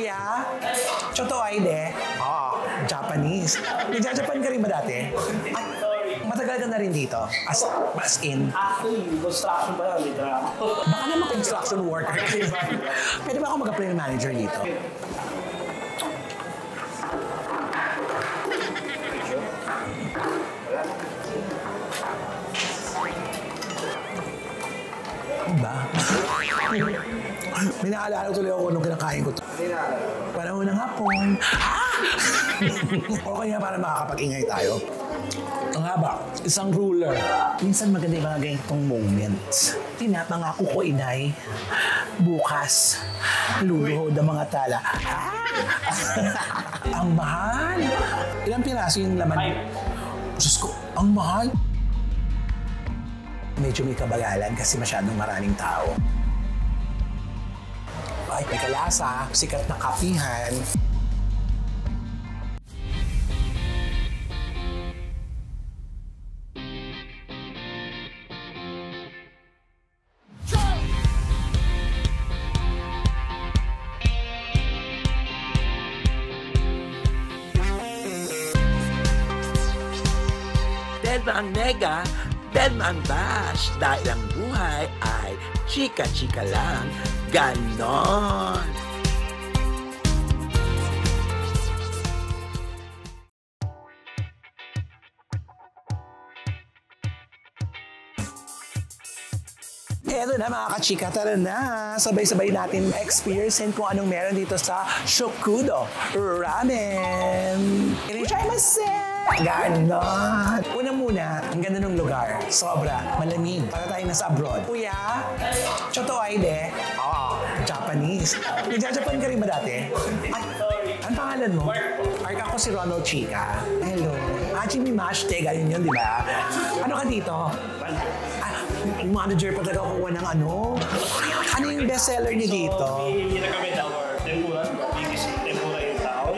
Kuya, chotoay de. Japanese. Nagja-Japan ka rin ba dati? Ay, matagal ka na rin dito? As in? Actually, construction pa lang dito. Baka naman construction worker. Pwede ba ako mag-apply ng manager dito? Ano ba? May naalala tuloy ako nung kinakain ko. Panahon ng hapon. Okay nga para makakapag-ingay tayo. Ang haba, isang ruler. Minsan maganda yung mga ganitong moments. Tinapangako ko, inay, bukas, luluhod ang mga tala. Ang mahal. Ilang piraso yung laman? Diyos ko, ang mahal. Medyo may kabagalan kasi masyadong maraming tao. Ay, may kalasa, sikat na kapihan. Dead ang nega, dead ang bash. Dahil ang buhay ay chika-chika lang. Ganon! Eto na mga kachika, tara na! Sabay-sabay natin experience kung anong meron dito sa Shokudo Ramen! Irichaimasen! Ganon! Una muna, ang ganda ng lugar. Sobra, malamig. Para tayo nasa abroad. Kuya, chotoay de. Japanese. Nagja-Japan ka rin ba dati? Ay, ang pangalan mo? Ark, ako si Ronald Chica. Hello. Hajime Mashite, ganyan yun, di ba? Ano ka dito? Manager pa talaga kukuha ng ano? Ano yung bestseller niyo dito? We recommend our tempura, the biggest tempura in town.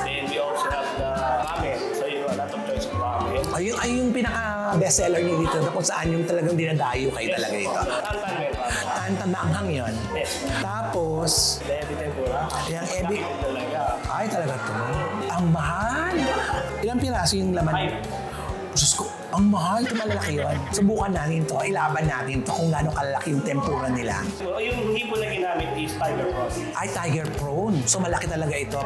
And we also have the ramen. So you have a lot of choice of ramen. Ay, yung pinaka-bestseller niyo dito na kung saan yung talagang dinadayo kayo talaga ito. Tantan meron. Tantan maanghang yun. Yes. Tapos, The ebi tempura. yung ebi... Talaga. Ay, talaga to. Ang mahal. Ilang piraso yung laman? 5. Diyos ko, ang mahal. Ito malalaki yun. Subukan natin to. Ilaban natin to kung gaano kalalaki yung tempura nila. So yung hipo na ginamit is tiger prawn. Ay, tiger prawn. So malaki talaga ito.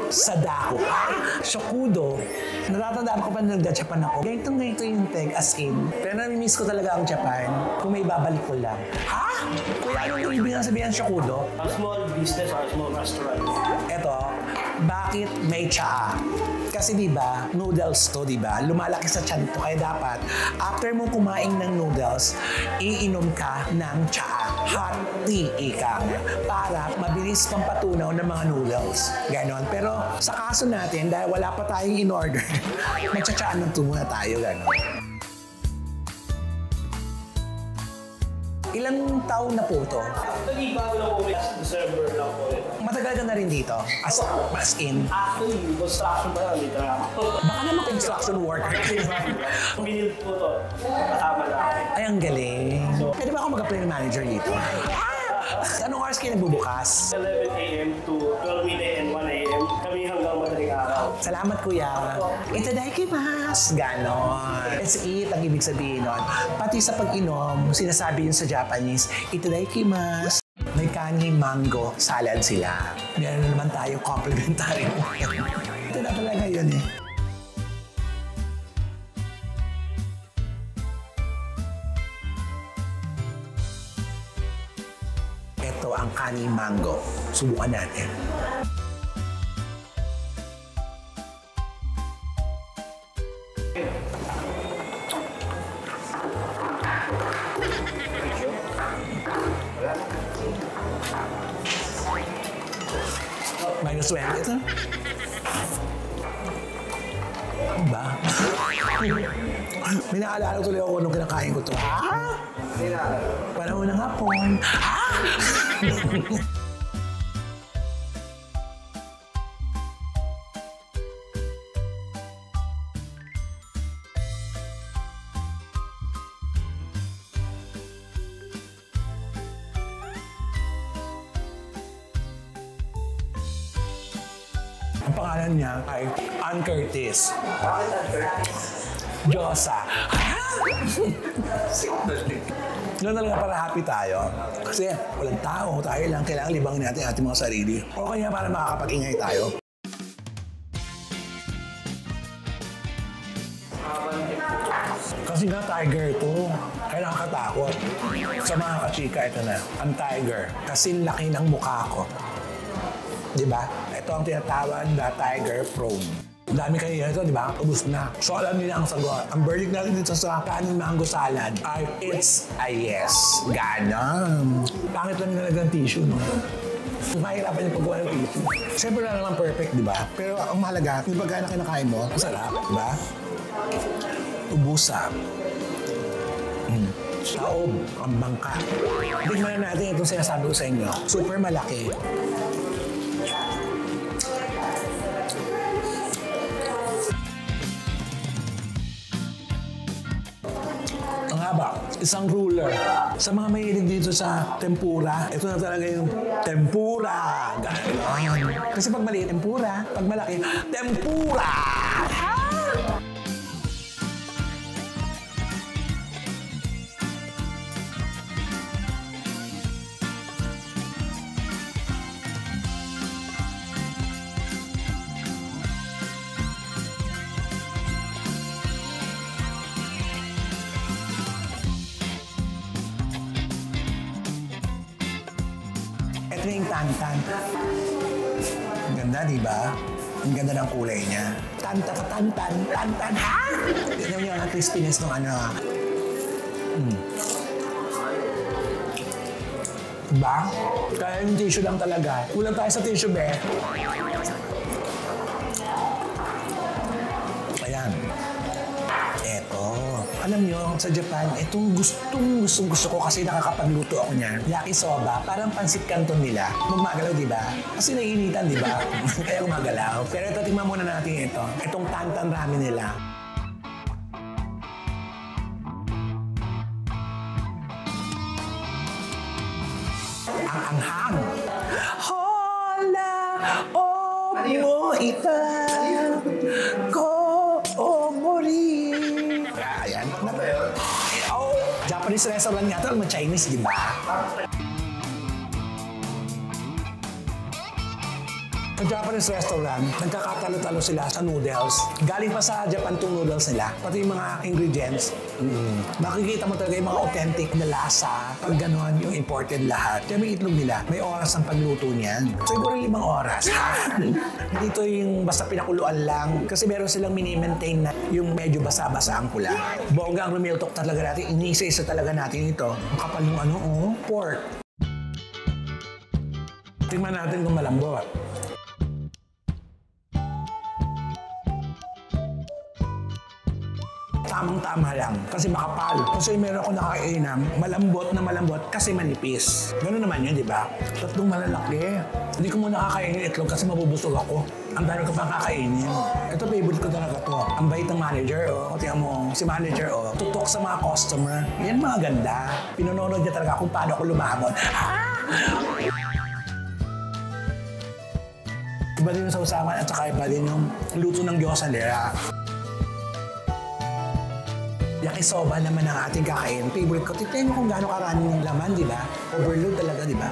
Sadako. Shokudo. Natatandaan ko pa na nagda-Japan ako. Ganito yung tag as in. Pero nami-miss ko talaga ang Japan. Kung may babalik ko lang. Ha? Kuya, ano yung ibig sabihin ng Shokudo? A small business or a small restaurant. Eto, bakit may tsaa? Kasi diba, noodles to, diba? Lumalaki sa tiyan to. Kaya dapat, after mo kumain ng noodles, iinom ka ng tsaa. Hot tea, ika. Para mabilis pang patunaw ng mga noodles. Ganon. Pero sa kaso natin, dahil wala pa tayong in-order, magtsatsaan ng muna tayo. Ganon. Ilang taon na po to? Nag-ibaw lang po, December lang po. Matagal ka na rin dito? As in? Actually, construction pa lang dito. Baka naman construction worker. Binild po to. Kasama natin. Ay, ang galing. Pwede ba ako mag-apply ng manager dito? Anong oras kayo nagbubukas? 11 a.m. to 12 midday and 1 a.m. Kami hanggang madaling araw. Salamat, kuya. Itadakimasu. Ganon. Let's eat ang ibig sabihin nun. Pati sa pag-inom, sinasabi yun sa Japanese, itadakimasu. May kanin mango salad sila. Meron na naman tayo complimentary. Ito na talaga yun eh. Ito ang kanin mango. Subukan natin. Minus 20 ito. May naalala tuloy ako nung kinakain ko to. Ha? Panahon ng hapon. Ha? Ang pangalan niya ay Ann Curtis. Bakit ang Curtis? Diyosa. Doon talaga para happy tayo. Kasi walang tao, tayo lang. Kailangan libangin natin ating mga sarili. O kaya para makakapag-ingay tayo. Kasi nga tiger to. Kaya nakakatakot. Sa mga kachika, ito na. Ang tiger. Kasing laki ng mukha ko. Diba? Ito ang tinatawag na tiger prone. Dami kayo ito, di ba? Ubus na. So alam nila ang sagot. Ang verdict natin dito sa kaning mango salad ay it's a yes. Ganon. Pangit lang nilagyan ng tissue, no? Mahirapan yung paggawa ng tissue. Siyempre na naman perfect, di ba? Pero ang mahalaga, yung pagkain na kinakain mo, masarap, di ba? Ubusan. Saob, ang bangka. Tignan na natin itong sinasabi ko sa inyo. Super malaki. Ang haba, isang ruler. Sa mga mahilig dito sa tempura, ito na talaga yung tempura. Ganon. Kasi pag maliit, tempura. Pag malaki, tempura! Ito yung tantan. Ang ganda, di ba? Ang ganda ng kulay niya. Tantan, ha? Tignan niyo ang crispiness ng ano. Diba? Kaya yung tissue lang talaga. Kulang tayo sa tissue, be. Ayan. Eto. Alam niyo, sa Japan, itong gusto ko kasi nakakapagluto ako niyan. Yakisoba, parang pansit canton nila. Magmagalaw, di ba? Kasi naiinitan, di ba? Kaya gumagalaw. Pero ito, tingnan muna natin ito. Itong tantan ramen nila. Ang anghang. Hola, mo ita, ko mori. Ayan. Oh, Japanese restaurant nga ito, Chinese, di ba? Sa Japanese restaurant, nagkakatalo-talo sila sa noodles. Galing pa sa Japan tong noodles nila. Pati yung mga ingredients. Makikita mo talaga yung mga authentic na lasa. Pag gano'n yung imported lahat. Kaya may itlog nila. May oras ang pagluto niyan. So, siguro 5 oras. Hindi ito yung basta pinakuluan lang. Kasi meron silang mini-maintain na yung medyo basa-basa ang pula. Bongga ang rumiltok talaga natin. Iniisa-isa talaga natin ito. Ang kapal yung pork. Tingnan natin kung malambot. Tamang-tama lang. Kasi makapal. Kasi meron ako nakakainam, malambot na malambot kasi manipis. Gano'n naman yun, di ba? Tatlong malalaki. Hindi ko muna kakainin itlog kasi mabubusog ako. Ang dami ko pang kakainin. Ito, favorite ko talaga to. Ang bait ng manager, oh. Tingnan mo, si manager, oh. Tutok sa mga customer. Yan mga ganda. Pinonood niya talaga kung paano ako lumangon. Iba din yung sausawan at saka iba din yung luto ng gyoza nila. Yakisoba naman ang ating kakain. Favorite ko. Tignan mo kung gaano karami ng laman, di ba? Overload talaga, di ba?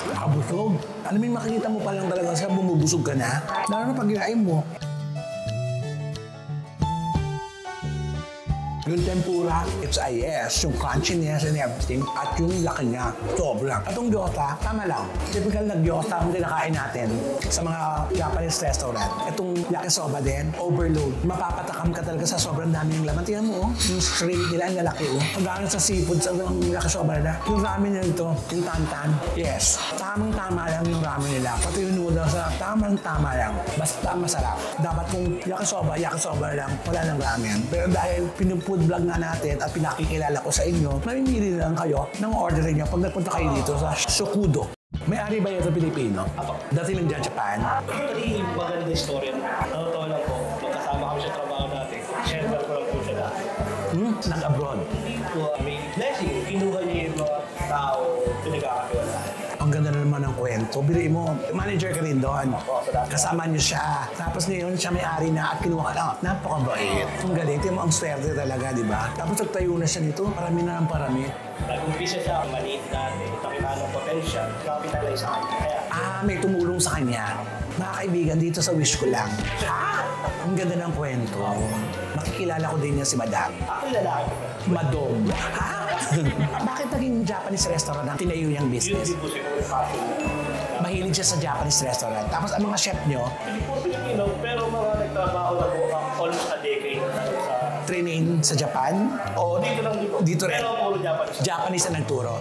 Nakabusog. Alam mo yung makikita mo pa lang talaga siya, bumubusog ka na. Lalo na pag ilain mo. Yung tempura, it's a yes. Yung crunchiness and everything. At yung laki niya, sobra. At yung gyoza, tama lang. Typical na gyoza ang kinakain natin sa mga Japanese restaurant. Itong yakisoba din, overload. Mapapatakam ka talaga sa sobrang dami ng laman. Tingnan mo, yung shrimp nila, ang lalaki. Ang dami sa seafood, sa yakisoba na. Yung ramen nila ito, yung tantan, yes. Tamang-tama lang yung ramen nila. Pati yung noodles, tamang-tama lang. Basta masarap. Dapat kung yakisoba lang, wala ng ramen. Pero dahil pinufood vlog na natin at pinakikilala ko sa inyo, mamimili lang kayo ng orderin nyo pag nagpunta kayo dito sa Shokudo. May-ari ba ito Pilipino? Ako. Dati lang dyan Japan? Actually, maganda story. Totoo lang po, magkasama kami sa trabaho natin. Shelter ko lang po siya dati. Nag-abroad. Hindi po, may blessing. Kinuha niya yung mga tao, pinagkakakiwala. Ang ganda na naman ng kwento. Biliin mo, manager ka rin doon. Kasama niyo siya. Tapos ngayon, siya may-ari na at kinuha ka lang. Napakabait. Ang galing. Tingnan mo ang swerte talaga, di ba? Tapos nagtayo na siya nito. Parami na ng parami. Nag-umpisa siya, maliit dati. Nakita ng potential. Capitalize sa kanya. Kaya, May tumulong sa kanya. Mga kaibigan, dito sa wish ko lang. Ang ganda ng kwento. Makikilala ko din niya si Madam. ako yung lalaki. Madom. Bakit naging Japanese restaurant ang tinayo niyang Yun business? din po siguro passion. Mahilig siya sa Japanese restaurant. Tapos ang mga chef niyo, Pilipino, pero mga nagtrabaho na po almost a decade sa... training sa Japan? O Dito lang dito. Dito rin? Pero puro Japanese. Japanese ang nagturo.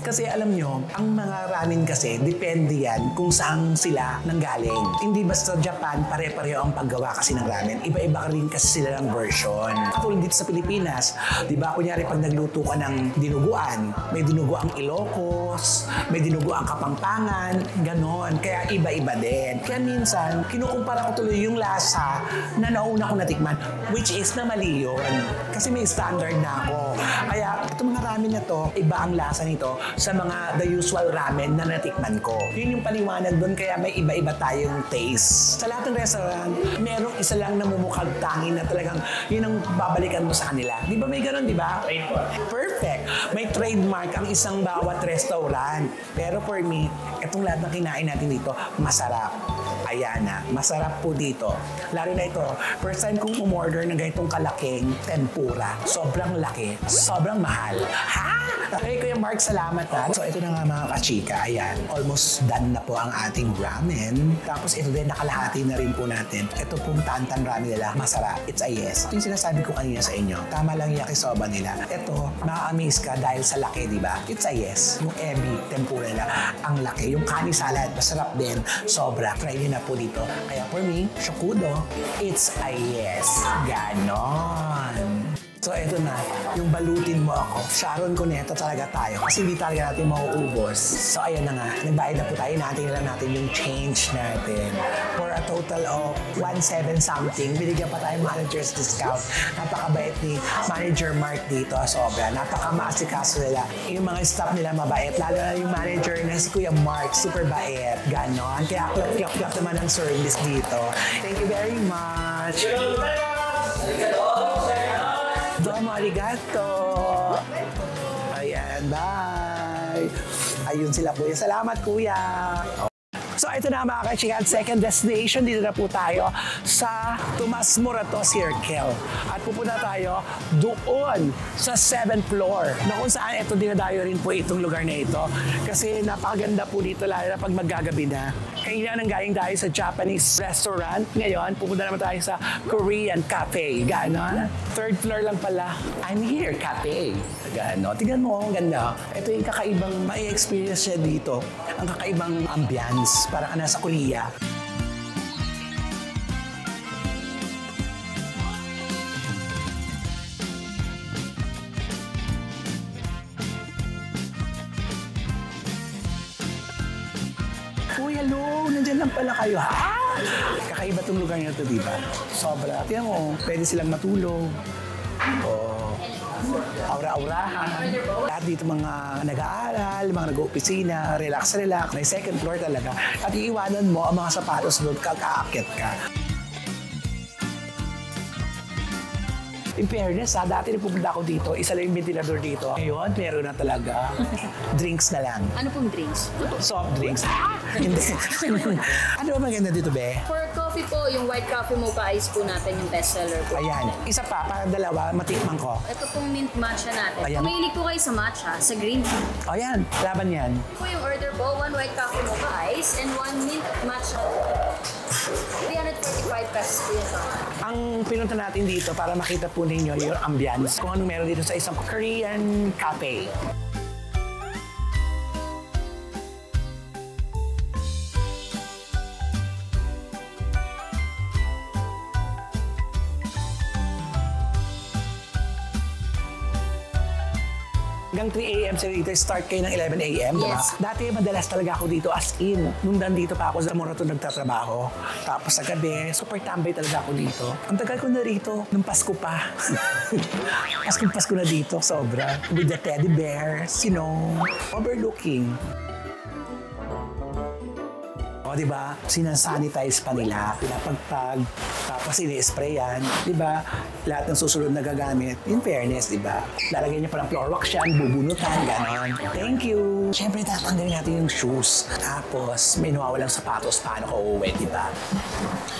Kasi alam nyo, ang mga ramen kasi, depende yan kung saan sila nanggaling. Hindi basta Japan, pare-pareho ang paggawa kasi ng ramen. Iba-iba rin kasi sila ng version. Katulad dito sa Pilipinas, di ba, kunyari pag nagluto ka ng dinuguan, may dinuguang Ilocos, may dinuguang Kapampangan, ganon. Kaya iba-iba din. Kaya minsan, kinukumpara ko tuloy yung lasa na nauna ko natikman, which is na mali yun. Kasi may standard na ako. Kaya itong mga ramen na to, iba ang lasa nito sa mga the usual ramen na natikman ko. Yun yung paliwanag doon, kaya may iba-iba tayong taste. Sa lahat ng restaurant, merong isa lang na mumukhang tangi na talagang yun ang babalikan mo sa kanila. Di ba may ganun, di ba? Perfect. May trademark ang isang bawat restaurant. Pero for me, itong lahat ng kinain natin dito, masarap. Ayan na, masarap po dito. Lalo na ito, first time kong umorder ng ganitong kalaking tempura. Sobrang laki, sobrang mahal. Ha? Okay, Kuya Mark, salamat ha. So ito na nga mga kachika, ayan. Almost done na po ang ating ramen. Tapos ito din, nakalahati na rin po natin. Ito pong tantan ramen nila, masarap. It's a yes. Ito yung sinasabi ko kanina sa inyo. Tama lang yung yakisoba nila. Ito, ma-amaze ka dahil sa laki, di ba? It's a yes. Yung ebi, tempura nila, ang laki. Yung kani salad, masarap din. Sobra. Try nyo na po dito. Kaya for me, Shokudo, it's a yes. Ganon. So, eto na. Yung balutin mo ako. Sharon Cuneta talaga tayo. Kasi hindi talaga natin mauubos. So, ayan na nga. Nagbayad na po tayo. Natin lang natin yung change natin. For a total of 1,700 something. Binigyan pa tayo manager's discount. Napakabait ni Manager Mark dito. Sobra. Napaka-maasikaso nila. Yung mga staff nila mabait. Lalo na yung manager na si Kuya Mark. Super bait. Ganon. Kaya klap naman ang service dito. Thank you very much. Domo arigato. Ayan, bye. Ayun sila kuya. Salamat kuya. So ito na mga kachikan, second destination. Dito na po tayo sa Tomas Morato Circle. At pupunta tayo doon sa 7th floor. Na kung saan ito dinadayo rin po itong lugar na ito. Kasi napakaganda po dito lalo na pag maggagabi na. Kaya nang galing tayo sa Japanese restaurant. Ngayon, pupunta naman tayo sa Korean Cafe. Ganon. 3rd floor lang pala. I'm here, cafe. Ganon. Tingnan mo, ang ganda. Ito yung kakaibang may experience siya dito. Ang kakaibang ambience. Para ka nasa Korea. Uy, hello! Nandiyan lang pala kayo, ha? Kakaiba tong lugar nyo to, diba? Sobra. Tingnan mo, pwede silang matulog. Aura-aurahan. Lahat dito mga nag-aaral, mga nag-opisina, relax. May 2nd floor talaga. At iiwanan mo ang mga sapatos doon kag-aakyat ka. In fairness ha, dati nagpupunta ako dito, isa lang yung ventilador dito. Ngayon, meron na talaga. Drinks na lang. Ano pong drinks? Soft drinks. Hindi. Ano ba maganda dito, be? For coffee po, yung white coffee mocha ice po natin yung bestseller po. Ayan. Isa pa, para dalawa, matikman ko. Ito pong mint matcha natin. Ayan. Kung mahilig po kayo sa matcha, sa green tea. Ayan, laban yan. Po yung order po, 1 white coffee mocha ice and 1 mint matcha. 345 pesos po yun. Ang pinunta natin dito para makita po ninyo yung ambience. Kung anong meron dito sa isang Korean cafe. Hanggang 3 a.m. sa dito, start kayo ng 11 a.m. Yes. Diba? Dati madalas talaga ako dito as in. Nung nandito pa ako sa Morato nagtatrabaho. Tapos sa gabi, super tambay talaga ako dito. Ang tagal ko na rito, nung Pasko pa. Pasko na dito, sobra. With the teddy bears, you know, overlooking. O, di ba? Sinasanitize pa nila, pinapagpag, tapos ini-sprayan, di ba? Lahat ng susunod na gagamit, in fairness, di ba? Lalagyan niya pa ng floor wax yan, bubunutan, gano'n. Thank you! Siyempre, tatanggalin natin yung shoes. Tapos, may nawawalang sapatos, paano ko uuwi, di ba?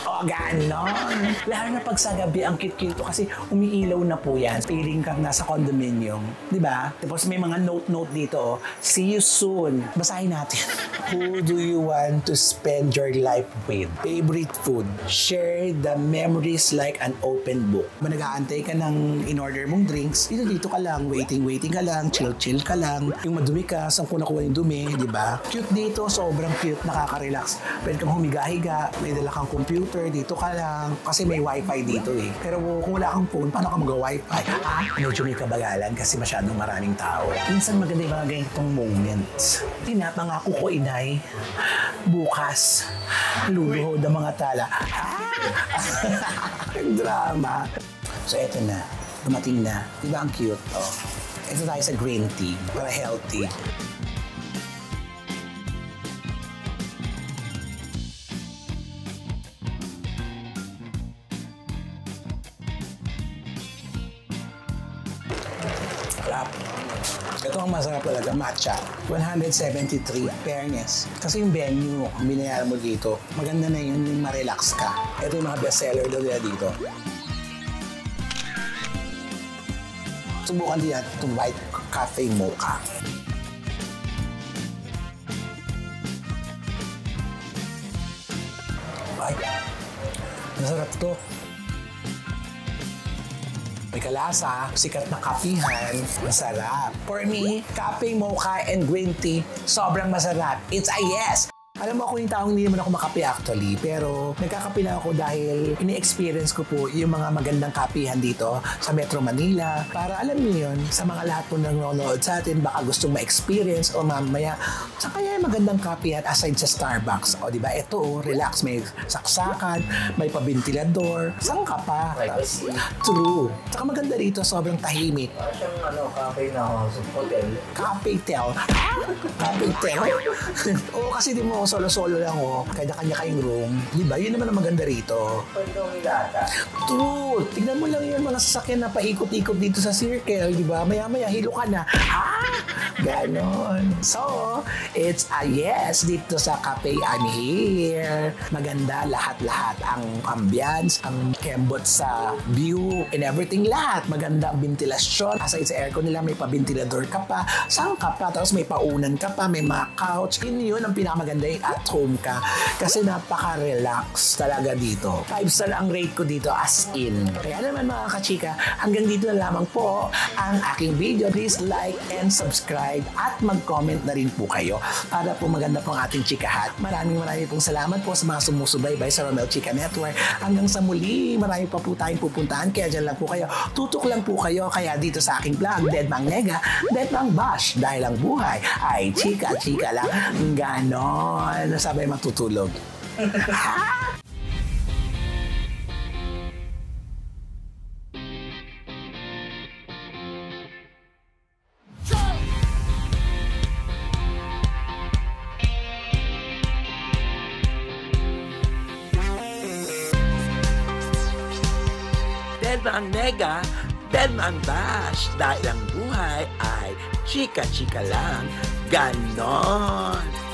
O, gano'n! Lalo na pag sa gabi, ang cute-cute to kasi umiilaw na po yan. Feeling kang nasa condominium, di ba? Tapos may mga note-note dito, see you soon. Basahin natin. Who do you want to spend your life with? Favorite food? Share the memories like an open book. Kung nag-aantay ka ng in-order mong drinks, dito ka lang, waiting ka lang, chill ka lang. Yung madumi ka, saan ko nakuha yung dumi, di ba? Cute dito, sobrang cute, nakaka-relax. Pwede kang humiga-higa, may dala kang computer, dito ka lang. Kasi may wifi dito eh. Pero kung wala kang phone, paano ka mag-wifi? Medyo may kabagalan kasi masyadong maraming tao. Minsan maganda yung mga ganitong moments. Pinapangako ko, inay, bukas, luluhod ang mga tala. Drama. So, eto na. Dumating na. Diba ang cute? Oh. Ito tayo sa green tea para healthy. Sarap. Ito ang masarap talaga, matcha. 173, fairness. Kasi yung venue, ang binayaran mo dito, maganda na yun, yung ma-relax ka. Ito yung mga bestseller daw nila dito. Subukan din natin itong white cafe mocha. Ay, masarap to. May kalasa, sikat na kapihan, masarap. For me, cafe, mocha, and green tea, sobrang masarap. It's a yes! Alam mo ako yung taong hindi naman ako makape actually, pero nagkakape na ako dahil ini-experience ko po yung mga magandang kapihan dito sa Metro Manila. Para alam niyo yun, sa mga lahat po nanonood sa atin, baka gustong ma-experience o mamaya, sa kaya magandang kapihan aside sa Starbucks. O diba, ito relax, may saksakan, may pabentilador, saan ka pa? True. Saka maganda rito, sobrang tahimik. Siyang cafe na hotel. Cafe tel. Cafe tel? Oo, kasi di mo solo-solo lang kanya-kanya kayong room. Di ba? Yun naman ang maganda rito. True! Tignan mo lang yung mga sasakyan na paikot-ikot dito sa circle, di ba? Maya-maya, hilo ka na. Ganon. So, it's a yes dito sa cafe. I'm here. Maganda lahat-lahat. Ang ambience, ang kembot sa view, and everything lahat. Maganda ang ventilasyon. Aside sa aircon nila, may pa-ventilador ka pa. Saan ka pa? Tapos may paunan ka pa, may mga couch. Yun ang pinakamaganda yung at home ka. Kasi napaka-relax talaga dito. 5 star ang rate ko dito as in. Kaya naman mga kachika, hanggang dito na lamang po ang aking video. Please like and subscribe at mag-comment na rin po kayo para po maganda po ang ating chikahat. Maraming pong salamat po sa mga sumusubaybay sa Romel Chika Network. Hanggang sa muli, marami pa po tayong pupuntahan. Kaya dyan lang po kayo. Tutok lang po kayo. Kaya dito sa aking vlog, Dead Mang Nega, Dead Mang Bash. Dahil ang buhay ay chika-chika lang. Ganon. Nasabay matutulog. Dead Mang Nega, Ben and Bash dahil ang buhay ay chika-chika lang. Ganon!